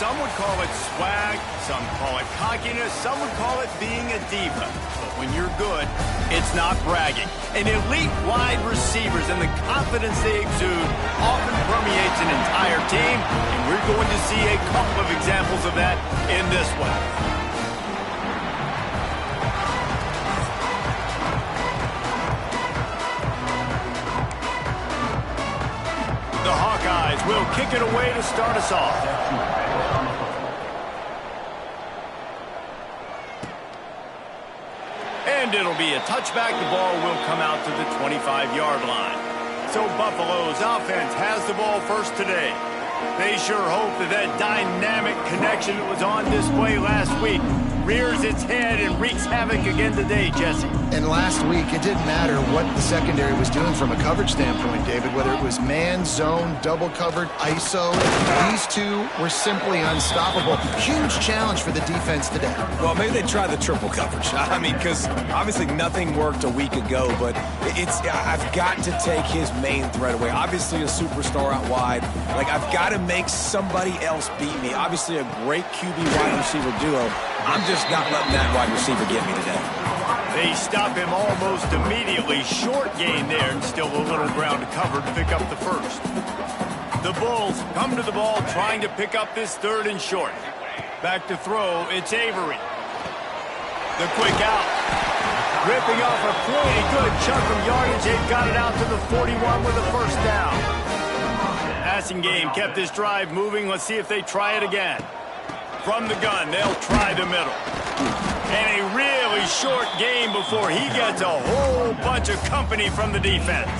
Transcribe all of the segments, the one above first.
Some would call it swag, some call it cockiness, some would call it being a diva. But when you're good, it's not bragging. And elite wide receivers and the confidence they exude often permeates an entire team, and we're going to see a couple of examples of that in this one. The Hawkeyes will kick it away to start us off. And it'll be a touchback. The ball will come out to the 25-yard line. So Buffalo's offense has the ball first today. They sure hope that that dynamic connection that was on display last week rears its head and wreaks havoc again today, Jesse. And last week, it didn't matter what the secondary was doing from a coverage standpoint, David, whether it was man, zone, double covered, ISO. These two were simply unstoppable. Huge challenge for the defense today. Well, maybe they try the triple coverage. I mean, because obviously nothing worked a week ago, but I've got to take his main threat away. Obviously a superstar out wide. Like, I've got to make somebody else beat me. Obviously a great QB wide receiver duo. I'm just not letting that wide receiver get me today. They stop him almost immediately. Short gain there, and still a little ground to cover to pick up the first. The Bulls come to the ball trying to pick up this third and short. Back to throw, it's Avery. The quick out. Ripping off a pretty good chunk of yardage. They've got it out to the 41 with a first down. Passing game kept this drive moving. Let's see if they try it again. From the gun, they'll try the middle. And a really short game before he gets a whole bunch of company from the defense.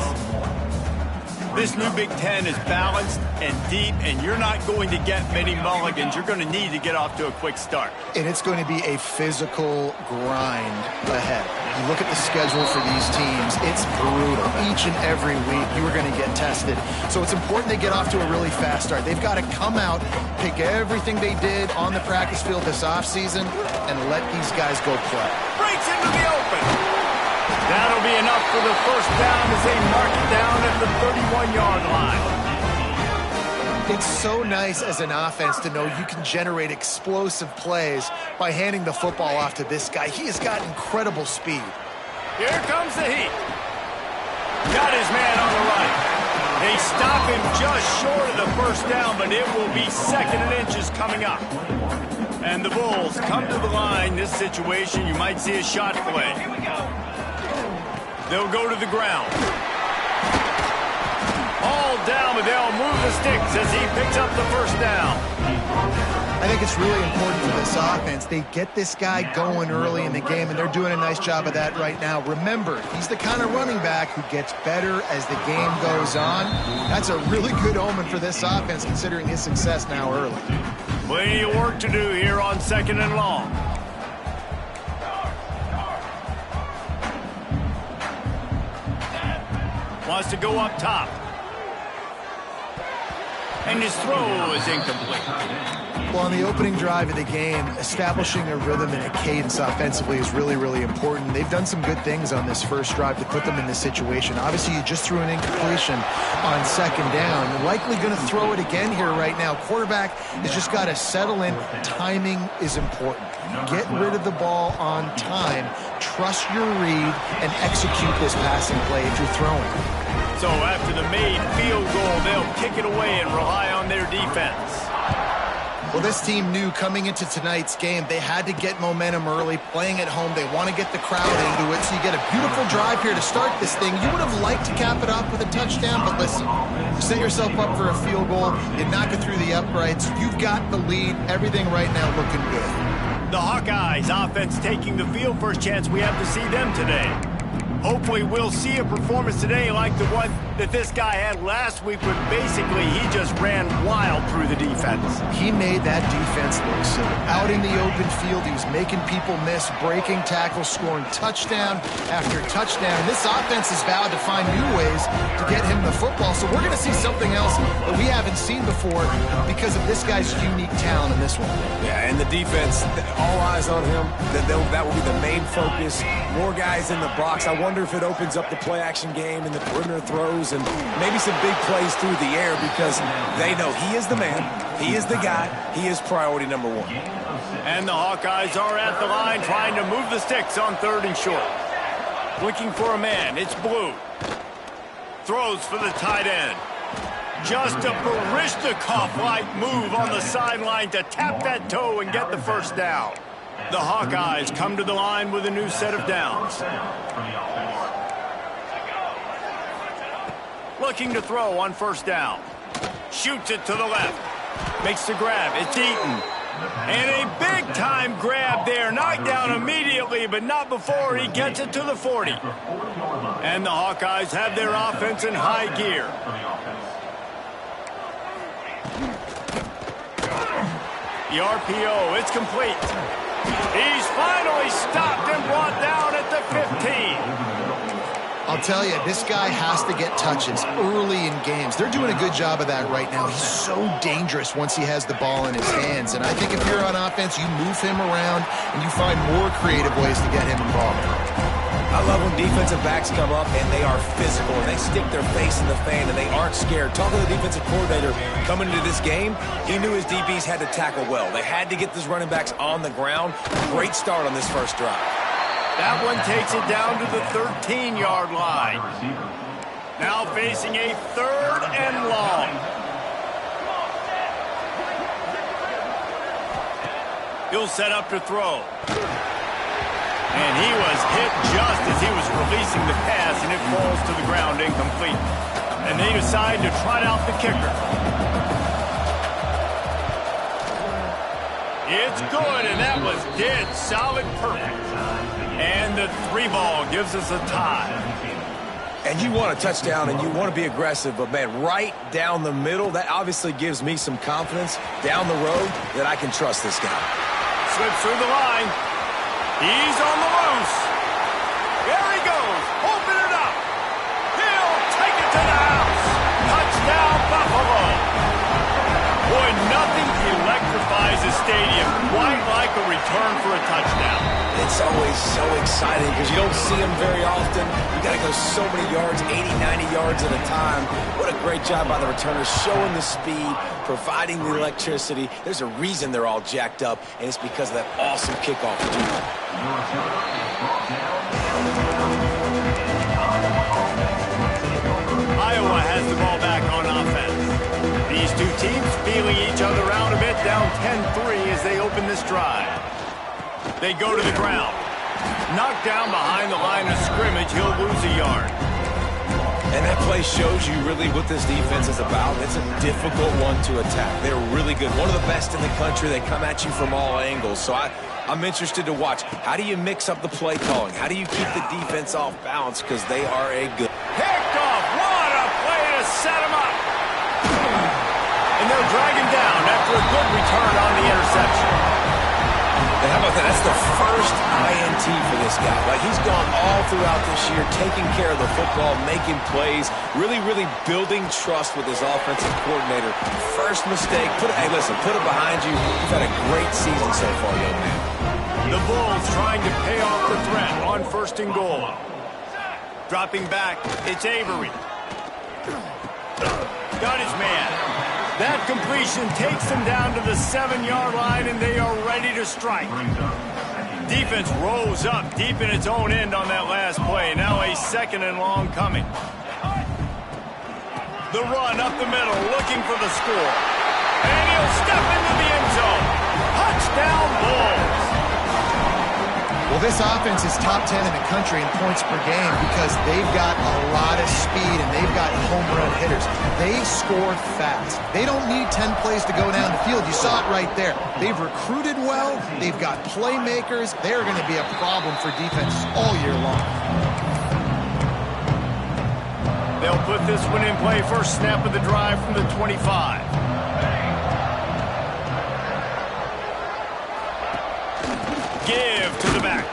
This new Big Ten is balanced and deep, and you're not going to get many mulligans. You're going to need to get off to a quick start. And it's going to be a physical grind ahead. You look at the schedule for these teams, it's brutal. Each and every week, you are going to get tested. So it's important they get off to a really fast start. They've got to come out, pick everything they did on the practice field this offseason, and let these guys go play. Breaks into the open. That'll be enough for the first down as they mark it down at the 31-yard line. It's so nice as an offense to know you can generate explosive plays by handing the football off to this guy. He has got incredible speed. Here comes the heat. Got his man on the right. They stop him just short of the first down, but it will be second and inches coming up. And the Bulls come to the line. This situation, you might see a shot play. They'll go to the ground. All down, but they'll move the sticks as he picks up the first down. I think it's really important for this offense. They get this guy going early in the game, and they're doing a nice job of that right now. Remember, he's the kind of running back who gets better as the game goes on. That's a really good omen for this offense, considering his success now early. Plenty of work to do here on second and long. Wants to go up top. And his throw is incomplete. Well, on the opening drive of the game, establishing a rhythm and a cadence offensively is really, really important. They've done some good things on this first drive to put them in this situation. Obviously, you just threw an incompletion on second down. You're likely going to throw it again here right now. Quarterback has just got to settle in. Timing is important. Get rid of the ball on time. Trust your read and execute this passing play if you're throwing. So after the made field goal, they'll kick it away and rely on their defense. Well, this team knew coming into tonight's game they had to get momentum early, playing at home. They want to get the crowd into it, so you get a beautiful drive here to start this thing. You would have liked to cap it off with a touchdown, but listen, you set yourself up for a field goal, you knock it through the uprights, you've got the lead, everything right now looking good. The Hawkeyes offense taking the field. First chance we have to see them today. Hopefully we'll see a performance today like the one that this guy had last week, where basically he just ran wild through the defense. He made that defense look silly. Out in the open field, he was making people miss, breaking tackles, scoring touchdown after touchdown. And this offense has vowed to find new ways to get him the football. So we're going to see something else that we haven't seen before because of this guy's unique talent in this one. Yeah, and the defense, all eyes on him. That will be the main focus. More guys in the box. I wonder wonder if it opens up the play-action game and the perimeter throws and maybe some big plays through the air because they know he is the man, he is the guy, he is priority number one. And the Hawkeyes are at the line trying to move the sticks on 3rd and short. Looking for a man, it's Blue. Throws for the tight end. Just a Baryshnikov-like move on the sideline to tap that toe and get the first down. The Hawkeyes come to the line with a new set of downs. Looking to throw on 1st down. Shoots it to the left. Makes the grab. It's Eaton. And a big-time grab there. Knocked down immediately, but not before he gets it to the 40. And the Hawkeyes have their offense in high gear. The RPO, it's complete. He's finally stopped and brought down at the 15. I'll tell you, this guy has to get touches early in games. They're doing a good job of that right now. He's so dangerous once he has the ball in his hands. And I think if you're on offense, you move him around and you find more creative ways to get him involved. I love when defensive backs come up and they are physical and they stick their face in the fan and they aren't scared. Talking to the defensive coordinator coming into this game, he knew his DBs had to tackle well. They had to get these running backs on the ground. Great start on this first drive. That one takes it down to the 13-yard line. Now facing a 3rd and long. He'll set up to throw. And he was hit just as he was releasing the pass, and it falls to the ground incomplete. And they decide to trot out the kicker. It's good, and that was dead solid perfect. And the 3-ball gives us a tie. And you want a touchdown and you want to be aggressive, but man, right down the middle, that obviously gives me some confidence down the road that I can trust this guy. Slips through the line. He's on the loose. There he goes. Open it up. He'll take it to the house. Touchdown, Buffalo. Boy, nothing electrifies a stadium quite like a return for a touchdown. It's always so exciting because you don't see them very often. You got to go so many yards, 80, 90 yards at a time. What a great job by the returners, showing the speed, providing the electricity. There's a reason they're all jacked up, and it's because of that awesome kickoff return. Iowa has the ball back on offense. These two teams feeling each other out a bit, down 10-3 as they open this drive. They go to the ground. Knocked down behind the line of scrimmage, he'll lose a yard. And that play shows you really what this defense is about. It's a difficult one to attack. They're really good. One of the best in the country. They come at you from all angles. So I'm interested to watch. How do you mix up the play calling? How do you keep the defense off balance? Because they are a good... Picked off. What a play to set him up. And they'll drag him down after a good return on the interception. And how about that? That's the first INT for this guy. Like, he's gone all throughout this year, taking care of the football, making plays, really, really building trust with his offensive coordinator. First mistake, hey, listen, put it behind you. You've had a great season so far, young man. The Bulls trying to pay off the threat on 1st and goal. Dropping back, it's Avery. Got his man. That completion takes them down to the 7-yard line, and they are ready to strike. Defense rose up deep in its own end on that last play. Now a 2nd and long coming. The run up the middle, looking for the score. And he'll step into the end zone. Touchdown, Bulls. Well, this offense is top 10 in the country in points per game because they've got a lot of speed and they've got home run hitters. They score fast. They don't need 10 plays to go down the field. You saw it right there. They've recruited well. They've got playmakers. They're going to be a problem for defense all year long. They'll put this one in play. First snap of the drive from the 25. Give to the back.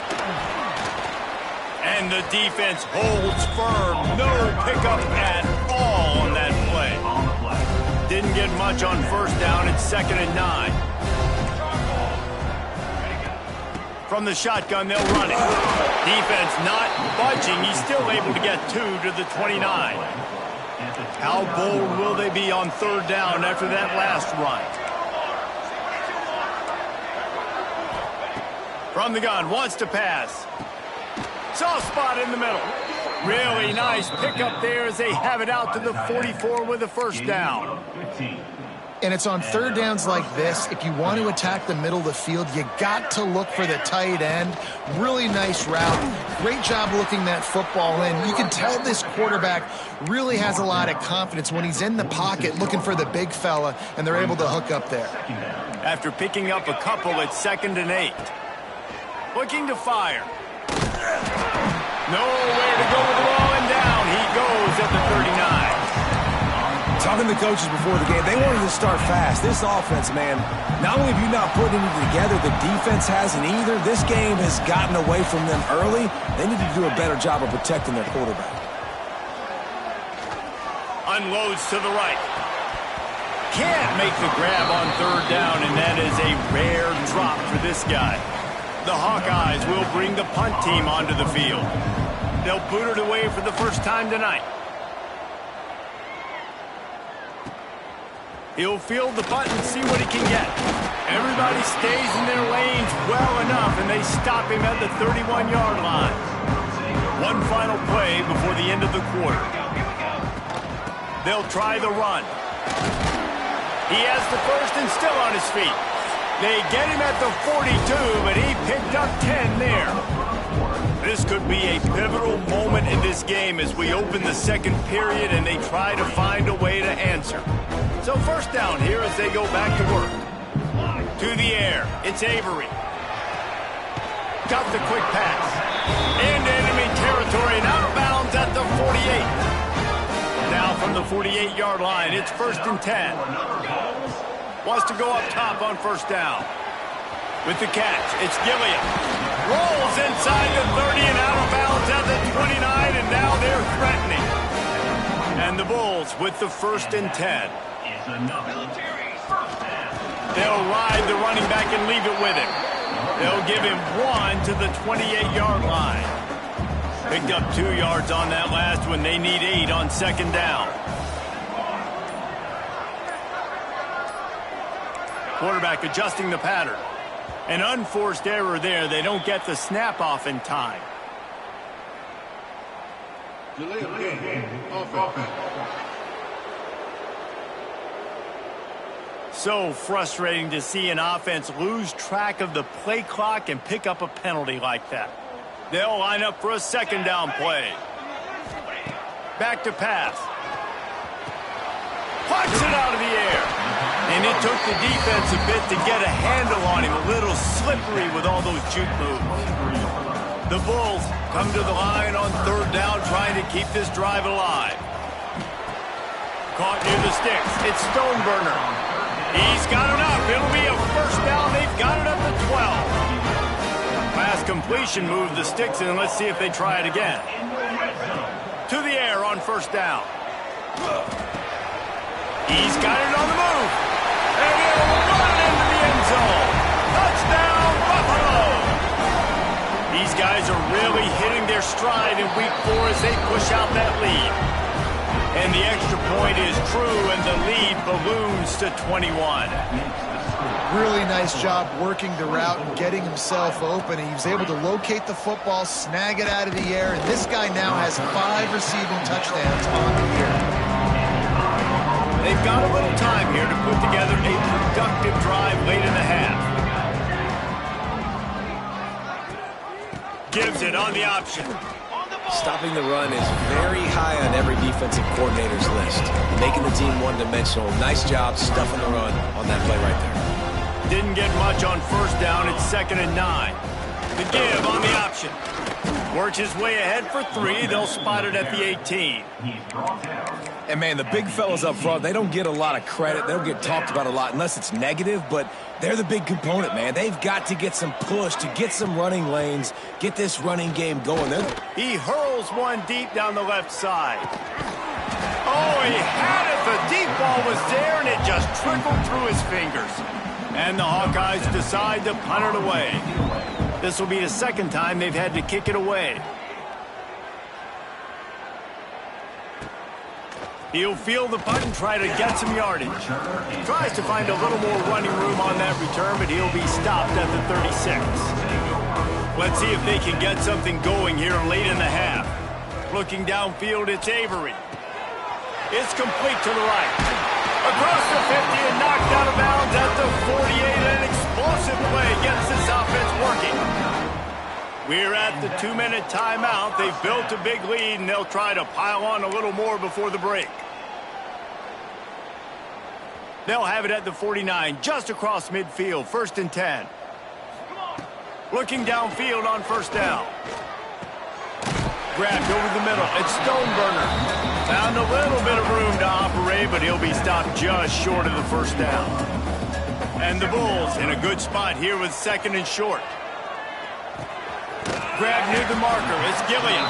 And the defense holds firm. No pickup at all on that play. Didn't get much on 1st down. It's 2nd and 9. From From the shotgun, they'll run it. Defense not budging. He's still able to get 2 to the 29. How bold will they be on third down after that last run? From the gun, wants to pass. Soft spot in the middle. Really nice pickup there as they have it out to the 44 with a first down. And it's on third downs like this, if you want to attack the middle of the field, you got to look for the tight end. Really nice route. Great job looking that football in. You can tell this quarterback really has a lot of confidence when he's in the pocket looking for the big fella, and they're able to hook up there. After picking up a couple, it's 2nd and 8. Looking to fire. Nowhere to go with the ball, and down he goes at the 39. Talking to the coaches before the game, they wanted to start fast. This offense, man, not only have you not put anything together, the defense hasn't either. This game has gotten away from them early. They need to do a better job of protecting their quarterback. Unloads to the right. Can't make the grab on third down, and that is a rare drop for this guy. The Hawkeyes will bring the punt team onto the field. They'll boot it away for the first time tonight. He'll field the punt and see what he can get. Everybody stays in their lanes well enough, and they stop him at the 31-yard line. One final play before the end of the quarter. They'll try the run. He has the first and still on his feet. They get him at the 42, but he picked up 10 there. This could be a pivotal moment in this game as we open the second period and they try to find a way to answer. So first down here as they go back to work. To the air, it's Avery. Got the quick pass. Into enemy territory and outbounds at the 48. Now from the 48-yard line, it's 1st and 10. Wants to go up top on first down. With the catch, it's Gilliam. Rolls inside the 30 and out of bounds at the 29, and now they're threatening. And the Bulls with the 1st and 10. They'll ride the running back and leave it with him. They'll give him 1 to the 28-yard line. Picked up 2 yards on that last one. They need 8 on second down. Quarterback adjusting the pattern. An unforced error there. They don't get the snap off in time. So frustrating to see an offense lose track of the play clock and pick up a penalty like that. They'll line up for a second down play. Back to pass. Punch it out of the air. And it took the defense a bit to get a handle on him. A little slippery with all those juke moves. The Bulls come to the line on third down, trying to keep this drive alive. Caught near the sticks. It's Stoneburner. He's got enough. It'll be a first down. They've got it up to 12. Pass completion moved the sticks, and let's see if they try it again. To the air on first down. He's got it on the move. And he'll run into the end zone. Touchdown, Buffalo. These guys are really hitting their stride in week 4 as they push out that lead. And the extra point is true, and the lead balloons to 21. Really nice job working the route and getting himself open. He was able to locate the football, snag it out of the air, and this guy now has 5 receiving touchdowns on the year. They've got a little time here to put together a productive drive late in the half. Gives it on the option. Stopping the run is very high on every defensive coordinator's list. Making the team one-dimensional. Nice job stuffing the run on that play right there. Didn't get much on first down. It's 2nd and 9. The give on the option. Works his way ahead for 3. They'll spot it at the 18. And, man, the big fellas up front, they don't get a lot of credit. They don't get talked about a lot unless it's negative, but they're the big component, man. They've got to get some push, to get some running lanes, get this running game going. He hurls one deep down the left side. Oh, he had it. The deep ball was there, and it just trickled through his fingers. And the Hawkeyes decide to punt it away. This will be the second time they've had to kick it away. He'll field the punt and try to get some yardage. Tries to find a little more running room on that return, but he'll be stopped at the 36. Let's see if they can get something going here late in the half. Looking downfield, it's Avery. It's complete to the right. Across the 50 and knocked out of bounds at the 48. An explosive play gets this offense working. We're at the 2-minute timeout. They've built a big lead, and they'll try to pile on a little more before the break. They'll have it at the 49, just across midfield, 1st and 10. Looking downfield on 1st down. Grabbed over the middle. It's Stoneburner. Found a little bit of room to operate, but he'll be stopped just short of the 1st down. And the Bulls in a good spot here with 2nd and short. Grab near the marker. It's Gilliam.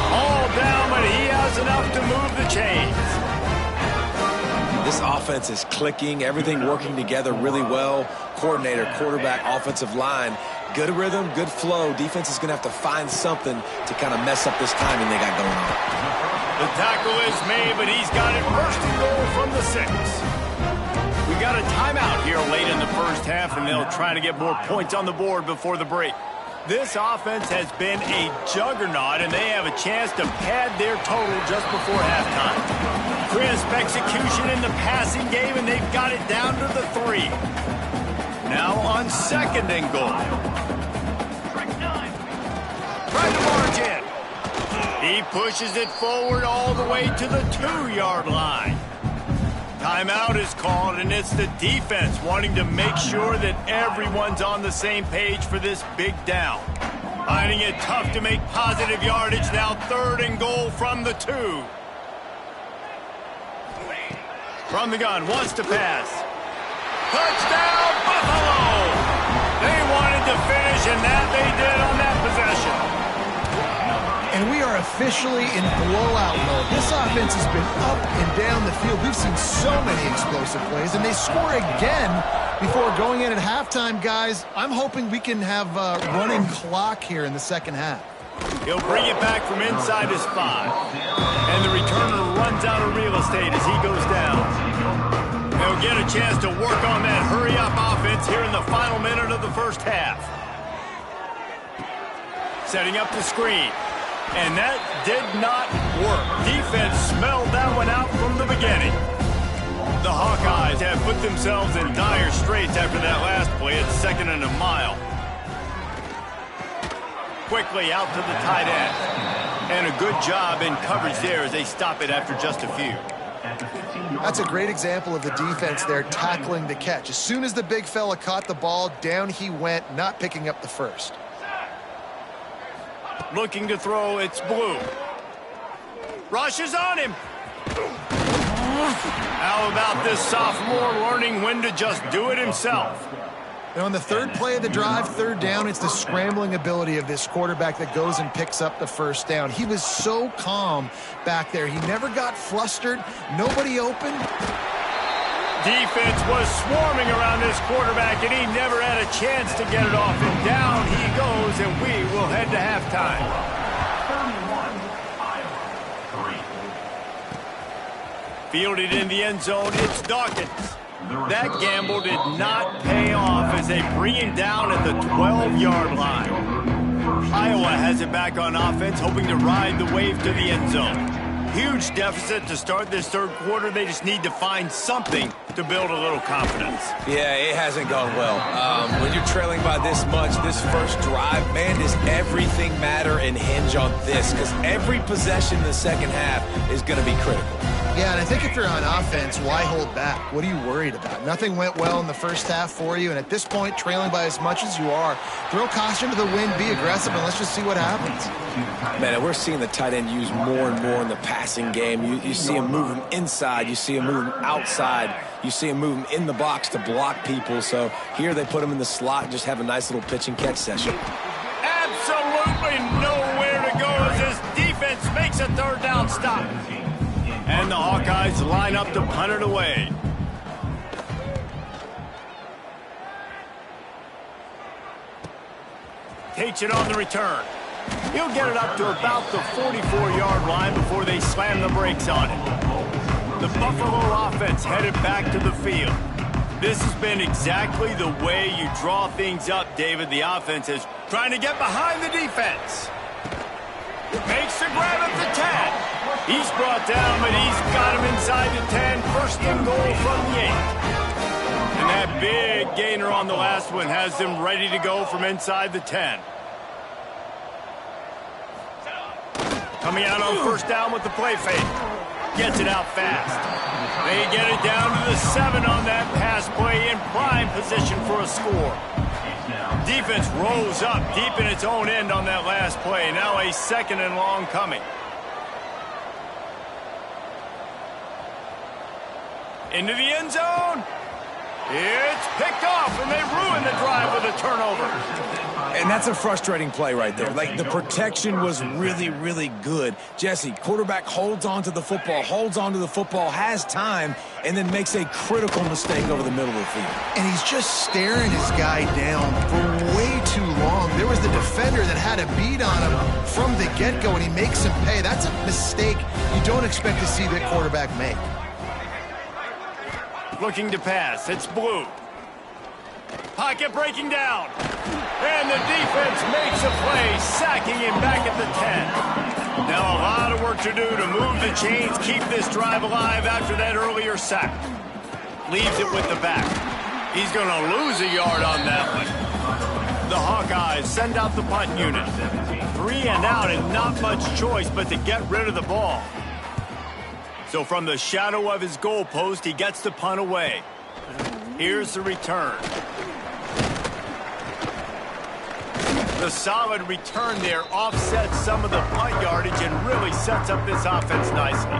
All down, but he has enough to move the chains. This offense is clicking. Everything working together really well. Coordinator, quarterback, offensive line. Good rhythm, good flow. Defense is going to have to find something to kind of mess up this timing they got going on. The tackle is made, but he's got it 1st and goal from the 6. We got a timeout here late in the 1st half, and they'll try to get more points on the board before the break. This offense has been a juggernaut, and they have a chance to pad their total just before halftime. Crisp execution in the passing game, and they've got it down to the 3. Now on 2nd and goal. Trying to march in. He pushes it forward all the way to the 2-yard line. Timeout is called, and it's the defense wanting to make sure that everyone's on the same page for this big down. Finding it tough to make positive yardage. Now 3rd and goal from the 2. From the gun, wants to pass. Touchdown, Buffalo! They wanted to finish, and that they did on that possession. And we are officially in blowout mode. This offense has been up and down the field. We've seen so many explosive plays, and they score again before going in at halftime, guys. I'm hoping we can have a running clock here in the 2nd half. He'll bring it back from inside his 5. And the returner runs out of real estate as he goes down. They'll get a chance to work on that hurry-up offense here in the final minute of the 1st half. Setting up the screen. And that did not work. Defense smelled that one out from the beginning. The Hawkeyes have put themselves in dire straits after that last play. It's 2nd and a mile. Quickly out to the tight end. And a good job in coverage there as they stop it after just a few. That's a great example of the defense there tackling the catch. As soon as the big fella caught the ball, down he went, not picking up the 1st. Looking to throw, it's Blue. Rushes on him. How about this sophomore learning when to just do it himself? And on the 3rd play of the drive, 3rd down, it's the scrambling ability of this quarterback that goes and picks up the 1st down. He was so calm back there. He never got flustered. Nobody open. Defense was swarming around this quarterback, and he never had a chance to get it off. And down he goes, and we will head to halftime. Fielded in the end zone, it's Dawkins. That gamble did not pay off as they bring him down at the 12-yard line. Iowa has it back on offense, hoping to ride the wave to the end zone. Huge deficit to start this 3rd quarter. They just need to find something to build a little confidence. Yeah, it hasn't gone well. When you're trailing by this much, this 1st drive, man, does everything matter and hinge on this? Because every possession in the 2nd half is going to be critical. Yeah, and I think if you're on offense, why hold back? What are you worried about? Nothing went well in the 1st half for you, and at this point, trailing by as much as you are, throw caution to the wind, be aggressive, and let's just see what happens. Man, and we're seeing the tight end used more and more in the passing game. You see him moving inside. You see him moving outside. You see him moving in the box to block people. So here they put him in the slot and just have a nice little pitch and catch session. Absolutely nowhere to go as this defense makes a 3rd down stop. And the Hawkeyes line up to punt it away. takes it on the return. He'll get it up to about the 44-yard line before they slam the brakes on it. The Buffalo offense headed back to the field. This has been exactly the way you draw things up, David. The offense is trying to get behind the defense. Makes the grab at the 10. He's brought down, but he's got him inside the 10. First and goal from the 8. And that big gainer on the last one has them ready to go from inside the 10. Coming out on first down with the play fake. Gets it out fast. They get it down to the 7 on that pass play in prime position for a score. Defense rose up deep in its own end on that last play. Now a second and long coming. Into the end zone. It's picked off, and they ruin the drive with a turnover. And that's a frustrating play right there. Like, the protection was really, really good. Jesse, quarterback holds on to the football, has time, and then makes a critical mistake over the middle of the field. And he's just staring his guy down for way too long. There was the defender that had a beat on him from the get-go, and he makes him pay. That's a mistake you don't expect to see the quarterback make. Looking to pass. It's Blue. Pocket breaking down. And the defense makes a play, sacking him back at the 10. Now a lot of work to do to move the chains, keep this drive alive after that earlier sack. Leaves it with the back. He's going to lose a yard on that one. The Hawkeyes send out the punt unit. 3 and out and not much choice but to get rid of the ball. So from the shadow of his goalpost, he gets the punt away. Here's the return. The solid return there offsets some of the punt yardage and really sets up this offense nicely.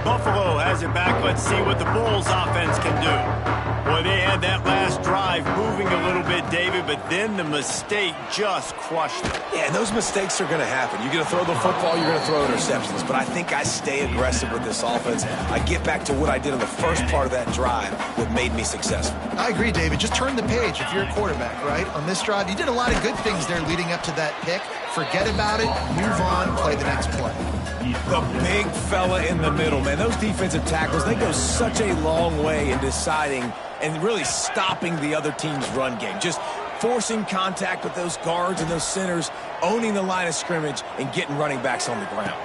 Buffalo has it back. Let's see what the Bulls offense can do. Boy, they had that last drive moving a little bit, David, but then the mistake just crushed it. Yeah, and those mistakes are going to happen. You're going to throw the football, you're going to throw interceptions. But I think I stay aggressive with this offense. I get back to what I did in the first part of that drive that made me successful. I agree, David. Just turn the page if you're a quarterback, right? On this drive, you did a lot of good things there leading up to that pick. Forget about it, move on, play the next play. The big fella in the middle, man. Those defensive tackles, they go such a long way in deciding and really stopping the other team's run game. Just forcing contact with those guards and those centers, owning the line of scrimmage, and getting running backs on the ground.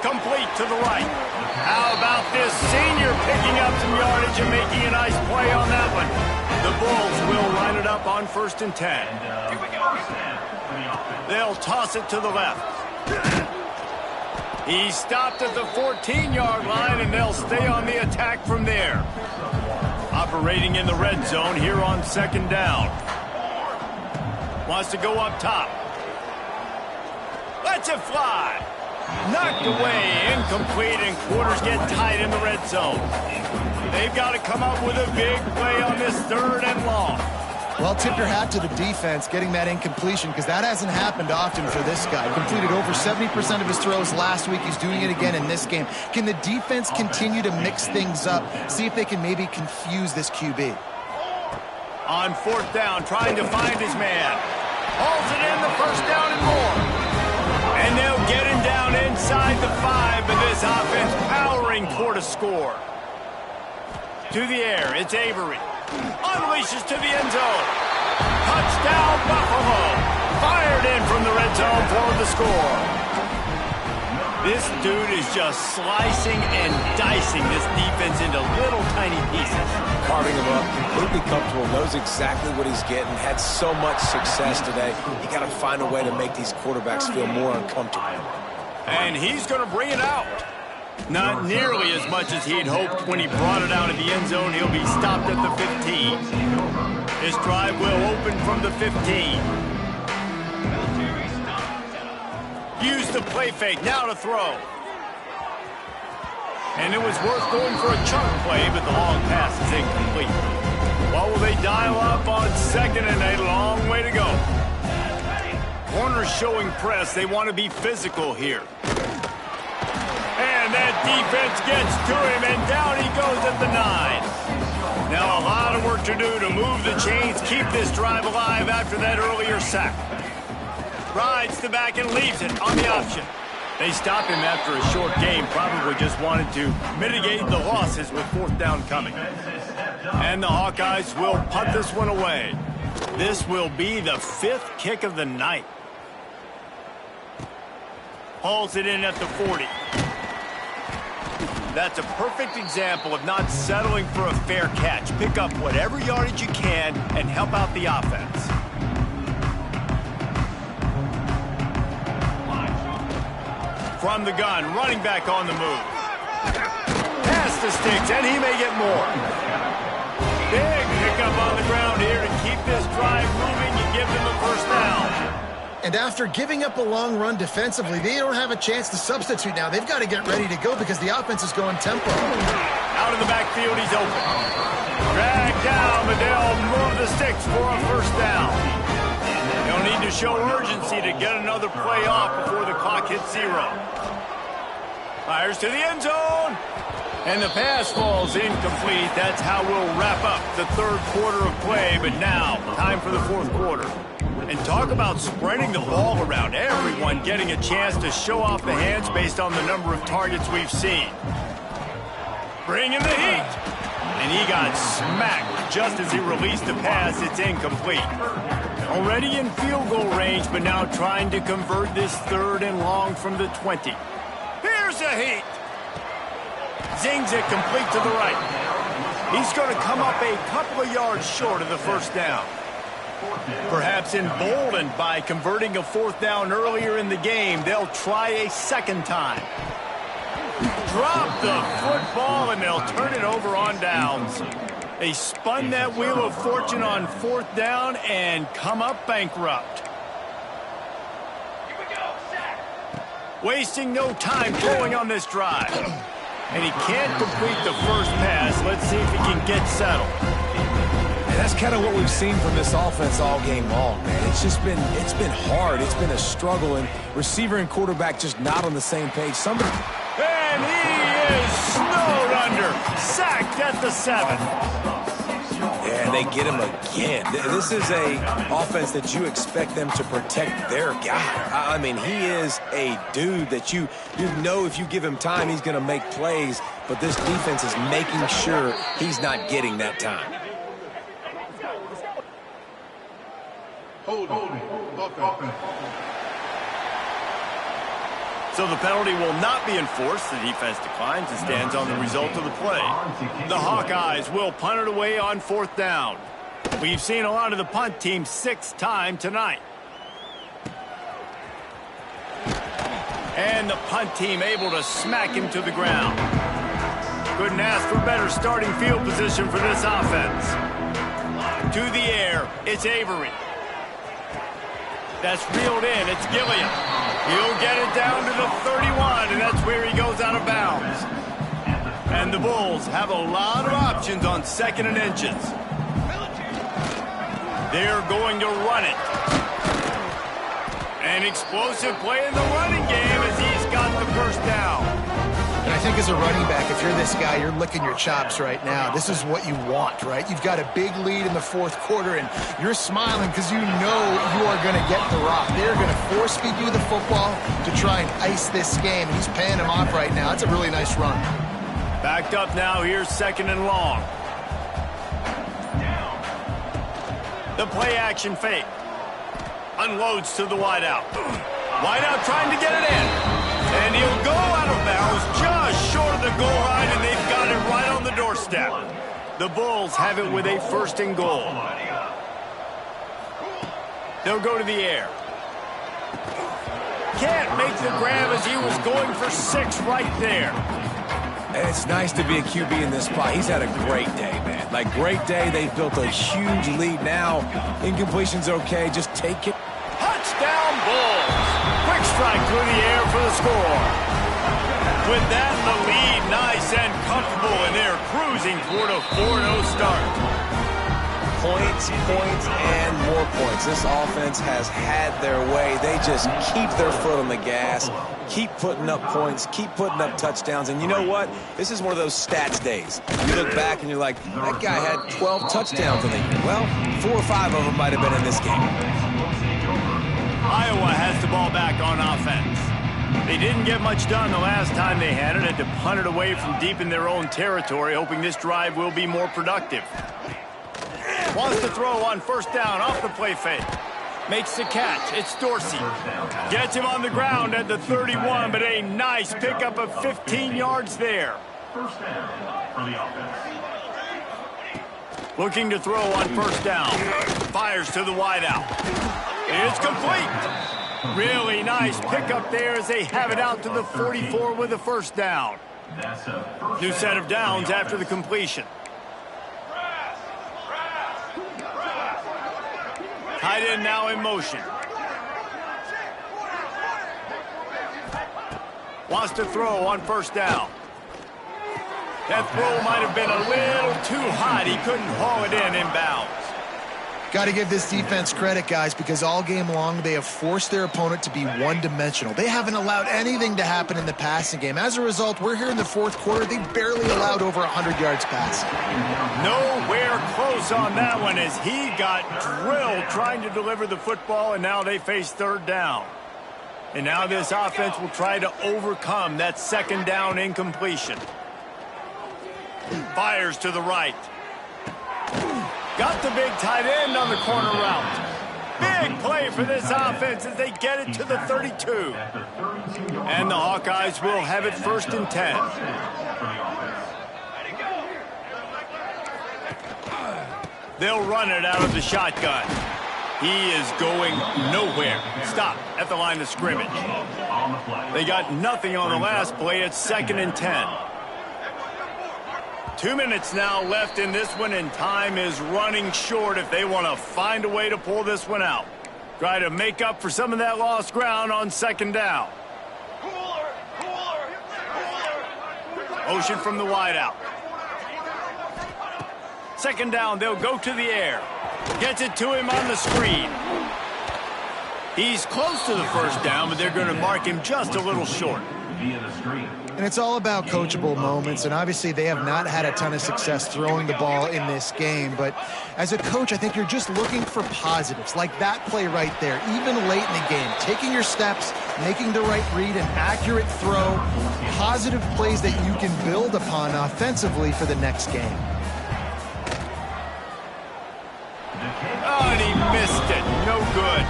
Complete to the right. How about this senior picking up some yardage and making a nice play on that one? The Bulls will line it up on 1st and 10. They'll toss it to the left. He stopped at the 14-yard line, and they'll stay on the attack from there. Operating in the red zone here on 2nd down. Wants to go up top. Lets it fly. Knocked away, incomplete, and quarters get tight in the red zone. They've got to come up with a big play on this 3rd and long. Well, tip your hat to the defense getting that incompletion because that hasn't happened often for this guy. Completed over 70% of his throws last week. He's doing it again in this game. Can the defense continue to mix things up? See if they can maybe confuse this QB. On 4th down, trying to find his man. Hauls it in, the 1st down and more. And they'll get him down inside the 5, but this offense powering toward a score. To the air, it's Avery. Unleashes to the end zone. Touchdown, Buffalo. Fired in from the red zone for the score. This dude is just slicing and dicing this defense into little tiny pieces. Carving him up, completely comfortable, knows exactly what he's getting, had so much success today. You got to find a way to make these quarterbacks feel more uncomfortable. And he's going to bring it out. Not nearly as much as he'd hoped when he brought it out of the end zone. He'll be stopped at the 15. This drive will open from the 15. Use the play fake, now to throw. And it was worth going for a chunk play, but the long pass is incomplete. Well, will they dial up on 2nd and a long way to go? Corners showing press. They want to be physical here. And that defense gets to him, and down he goes at the 9. Now a lot of work to do to move the chains, keep this drive alive after that earlier sack. Rides the back and leaves it on the option. They stop him after a short game, probably just wanted to mitigate the losses with fourth down coming. And the Hawkeyes will punt this one away. This will be the 5th kick of the night. Hauls it in at the 40. That's a perfect example of not settling for a fair catch. Pick up whatever yardage you can and help out the offense. From the gun, running back on the move. Pass the sticks, and he may get more. Big pickup on the ground here to keep this drive moving and give them a first down. And after giving up a long run defensively, they don't have a chance to substitute now. They've got to get ready to go because the offense is going tempo. Out of the backfield, he's open. Dragged down, but they'll move the sticks for a first down. They'll need to show urgency to get another play off before the clock hits 0. Fires to the end zone. And the pass falls incomplete. That's how we'll wrap up the 3rd quarter of play. But now, time for the 4th quarter. And talk about spreading the ball around. Everyone getting a chance to show off the hands based on the number of targets we've seen. Bring in the heat. And he got smacked just as he released the pass. It's incomplete. Already in field goal range, but now trying to convert this 3rd and long from the 20. Here's a heat. Zings it complete to the right. He's going to come up a couple of yards short of the first down. Perhaps emboldened by converting a 4th down earlier in the game, they'll try a second time. Drop the football, and they'll turn it over on downs. They spun that wheel of fortune on 4th down and come up bankrupt. Wasting no time throwing on this drive. And he can't complete the first pass. Let's see if he can get settled. And that's kind of what we've seen from this offense all game long, man. It's been hard. It's been a struggle, and receiver and quarterback just not on the same page. And he is snowed under. Sacked at the 7. Yeah, they get him again. This is a offense that you expect them to protect their guy. I mean, he is a dude that you know if you give him time, he's going to make plays. But this defense is making sure he's not getting that time. So the penalty will not be enforced. The defense declines and stands on the result of the play. The Hawkeyes will punt it away on 4th down. We've seen a lot of the punt team 6th time tonight. And the punt team able to smack him to the ground. Couldn't ask for better starting field position for this offense. To the air, it's Avery. That's reeled in, it's Gilliam. He'll get it down to the 31, and that's where he goes out of bounds. And the Bulls have a lot of options on 2nd and inches. They're going to run it. An explosive play in the running game as he's got the first down. And I think as a running back, if you're this guy, you're licking your chops right now. This is what you want, right? You've got a big lead in the 4th quarter, and you're smiling because you know you are going to get the rock. They're going to force-feed you the football to try and ice this game, and he's paying him off right now. That's a really nice run. Backed up now. Here's 2nd and long. The play-action fake. Unloads to the wideout. Wideout trying to get it in. And he'll go out of bounds just short of the goal line, and they've got it right on the doorstep. The Bulls have it with a 1st and goal. They'll go to the air. Can't make the grab as he was going for 6 right there. And it's nice to be a QB in this spot. He's had a great day, man. Like, great day. They've built a huge lead now. Incompletion's okay. Just take it. Touchdown, Bulls. Quick strike through the air for the score. With that, the lead nice and comfortable, and they're cruising toward a 4-0 start. points, points, and more points. This offense has had their way. They just keep their foot on the gas, keep putting up points, keep putting up touchdowns. And you know what? This is one of those stats days. You look back and you're like, that guy had 12 touchdowns in the year. Well, 4 or 5 of them might have been in this game. Iowa has the ball back on offense. They didn't get much done the last time they had it, had to punt it away from deep in their own territory, hoping this drive will be more productive. Wants to throw on first down off the play fake. Makes the catch. It's Dorsey. Gets him on the ground at the 31, but a nice pickup of 15 yards there. First down for the offense. Looking to throw on first down. Fires to the wideout. It's complete. Really nice pickup there as they have it out to the 44 with a first down. New set of downs after the completion. Tight end now in motion. Wants to throw on first down. That throw might have been a little too hot. He couldn't haul it in inbounds. Got to give this defense credit, guys, because all game long they have forced their opponent to be one-dimensional. They haven't allowed anything to happen in the passing game. As a result, we're here in the fourth quarter. They barely allowed over 100 yards passing. Nowhere close on that one as he got drilled trying to deliver the football, and now they face third down. And now this offense will try to overcome that second down incompletion. Fires to the right. Got the big tight end on the corner route. Big play for this offense as they get it to the 32. And the Hawkeyes will have it first and 10. They'll run it out of the shotgun. He is going nowhere. Stop at the line of scrimmage. They got nothing on the last play. It's second and 10. 2 minutes now left in this one, and time is running short if they want to find a way to pull this one out. Try to make up for some of that lost ground on second down. Motion from the wideout. Second down, they'll go to the air. Gets it to him on the screen. He's close to the first down, but they're going to mark him just a little short. And it's all about coachable moments, and obviously they have not had a ton of success throwing the ball in this game. But as a coach, I think you're just looking for positives, like that play right there, even late in the game. Taking your steps, making the right read, an accurate throw, positive plays that you can build upon offensively for the next game. Oh, and he missed it. No good.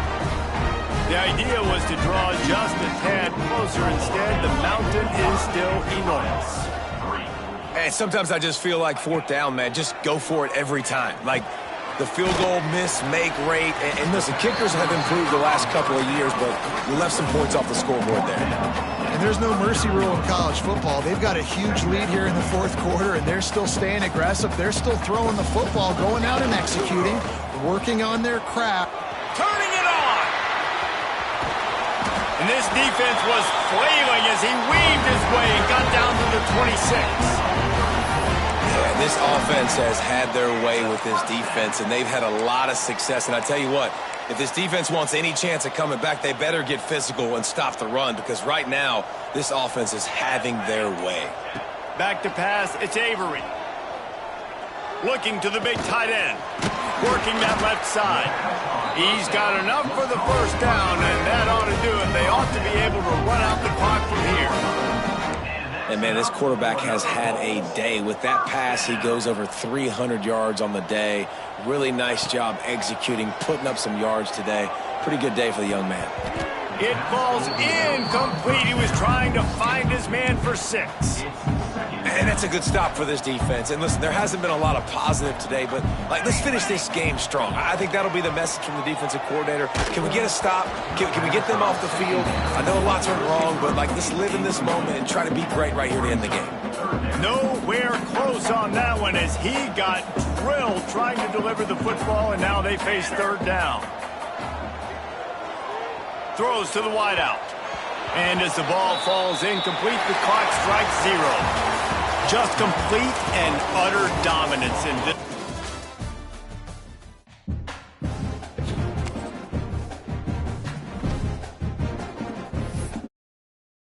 The idea was to draw just a tad closer. Instead, the mountain is still enormous. And sometimes I just feel like fourth down, man, just go for it every time. Like the field goal miss-make rate. And listen, kickers have improved the last couple of years, but you left some points off the scoreboard there. And there's no mercy rule in college football. They've got a huge lead here in the fourth quarter, and they're still staying aggressive. They're still throwing the football, going out and executing, working on their craft. Turning it on! And this defense was flailing as he weaved his way and got down to the 26. Yeah, this offense has had their way with this defense, and they've had a lot of success. And I tell you what, if this defense wants any chance of coming back, they better get physical and stop the run, because right now, this offense is having their way. Back to pass, it's Avery. Looking to the big tight end. Working that left side. He's got enough for the first down, and that ought to do it. They ought to be able to run out the clock from here. And, man, this quarterback has had a day. With that pass, he goes over 300 yards on the day. Really nice job executing, putting up some yards today. Pretty good day for the young man. It falls incomplete. He was trying to find his man for 6. And that's a good stop for this defense. And listen, there hasn't been a lot of positive today, but let's finish this game strong. I think that'll be the message from the defensive coordinator. Can we get a stop? Can we get them off the field? I know a lot's went wrong, but let's live in this moment and try to be great right here to end the game. Nowhere close on that one as he got drilled trying to deliver the football, and now they face third down. Throws to the wideout. And as the ball falls incomplete, the clock strikes 0. Just complete and utter dominance in this.